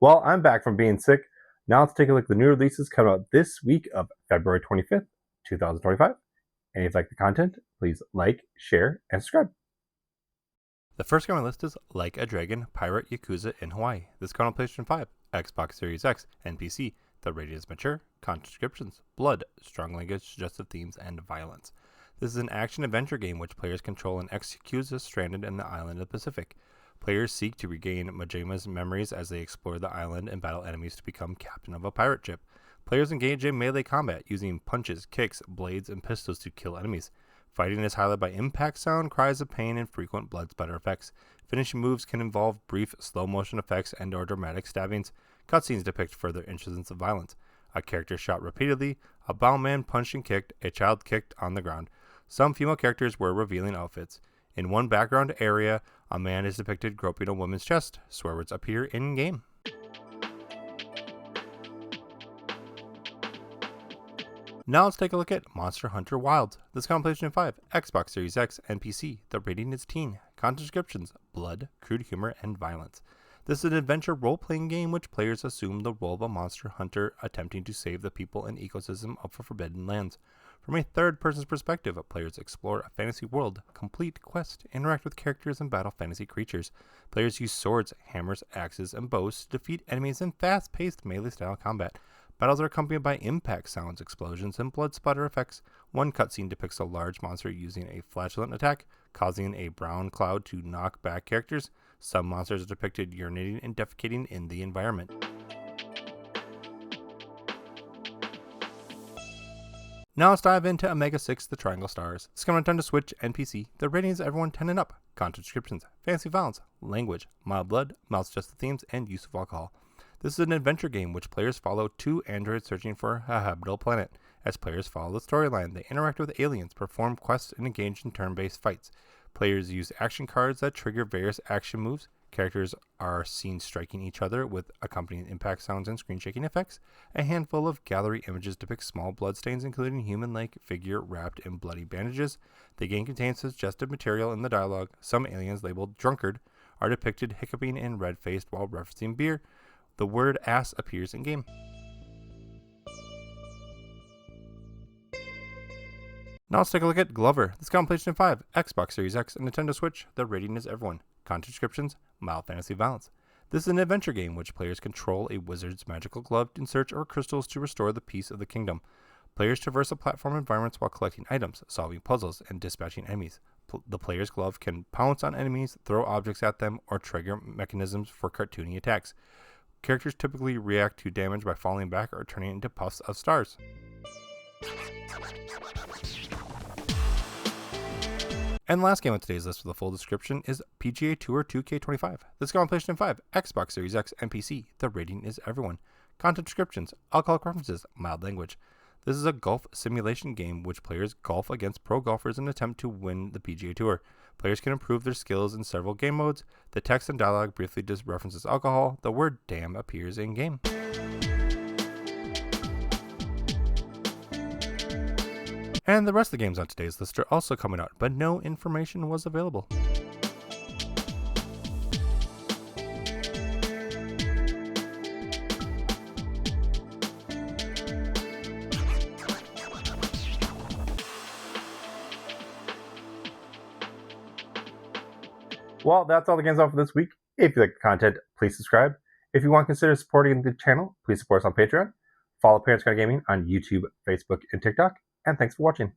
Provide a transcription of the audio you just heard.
Well, I'm back from being sick. Now let's take a look at the new releases coming out this week of February 25th, 2025. And if you like the content, please like, share, and subscribe. The first game on the list is Like a Dragon Pirate Yakuza in Hawaii. This comes on PlayStation 5, Xbox Series X, and PC. The rating is mature, content descriptions, blood, strong language, suggestive themes, and violence. This is an action-adventure game which players control an ex-Yakuza stranded in the island of the Pacific. Players seek to regain Majima's memories as they explore the island and battle enemies to become captain of a pirate ship. Players engage in melee combat using punches, kicks, blades, and pistols to kill enemies. Fighting is highlighted by impact sound, cries of pain, and frequent blood spatter effects. Finishing moves can involve brief slow-motion effects and/or dramatic stabbings. Cutscenes depict further incidents of violence. A character shot repeatedly, a bowman punched and kicked, a child kicked on the ground. Some female characters wear revealing outfits. In one background area, a man is depicted groping a woman's chest. Swear words appear in-game. Now let's take a look at Monster Hunter Wilds. This comes on PlayStation 5, Xbox Series X, and PC. The rating is teen. Content descriptions, blood, crude humor, and violence. This is an adventure role-playing game which players assume the role of a monster hunter attempting to save the people and ecosystem of forbidden lands. From a third-person's perspective, players explore a fantasy world, complete quests, interact with characters, and battle fantasy creatures. Players use swords, hammers, axes, and bows to defeat enemies in fast-paced melee-style combat. Battles are accompanied by impact sounds, explosions, and blood splatter effects. One cutscene depicts a large monster using a flatulent attack, causing a brown cloud to knock back characters. Some monsters are depicted urinating and defecating in the environment. Now let's dive into Omega 6, The Triangle Stars. This comes on Nintendo Switch and PC. The rating is everyone 10 and up. Content descriptions, fantasy violence, language, mild blood, mild suggestive themes, and use of alcohol. This is an adventure game which players follow two androids searching for a habitable planet. As players follow the storyline, they interact with aliens, perform quests, and engage in turn-based fights. Players use action cards that trigger various action moves. Characters are seen striking each other with accompanying impact sounds and screen-shaking effects. A handful of gallery images depict small bloodstains, including a human-like figure wrapped in bloody bandages. The game contains suggestive material in the dialogue. Some aliens labeled drunkard are depicted hiccuping and red-faced while referencing beer. The word ass appears in-game. Now let's take a look at Glover. This comes on PlayStation 5, Xbox Series X, and Nintendo Switch. The rating is everyone. Content descriptions, mild fantasy violence. This is an adventure game which players control a wizard's magical glove in search of crystals to restore the peace of the kingdom. Players traverse the platform environments while collecting items, solving puzzles, and dispatching enemies. The player's glove can pounce on enemies, throw objects at them, or trigger mechanisms for cartoony attacks. Characters typically react to damage by falling back or turning into puffs of stars. And the last game on today's list with a full description is PGA Tour 2K25. This comes on PlayStation 5, Xbox Series X, and PC. The rating is everyone. Content descriptions, alcoholic references, mild language. This is a golf simulation game which players golf against pro golfers in an attempt to win the PGA Tour. Players can improve their skills in several game modes. The text and dialogue briefly references alcohol. The word damn appears in-game. And the rest of the games on today's list are also coming out, but no information was available. Well, that's all the games out for this week. If you like the content, please subscribe. If you want to consider supporting the channel, please support us on Patreon. Follow Parents Guide Gaming on YouTube, Facebook, and TikTok. And thanks for watching.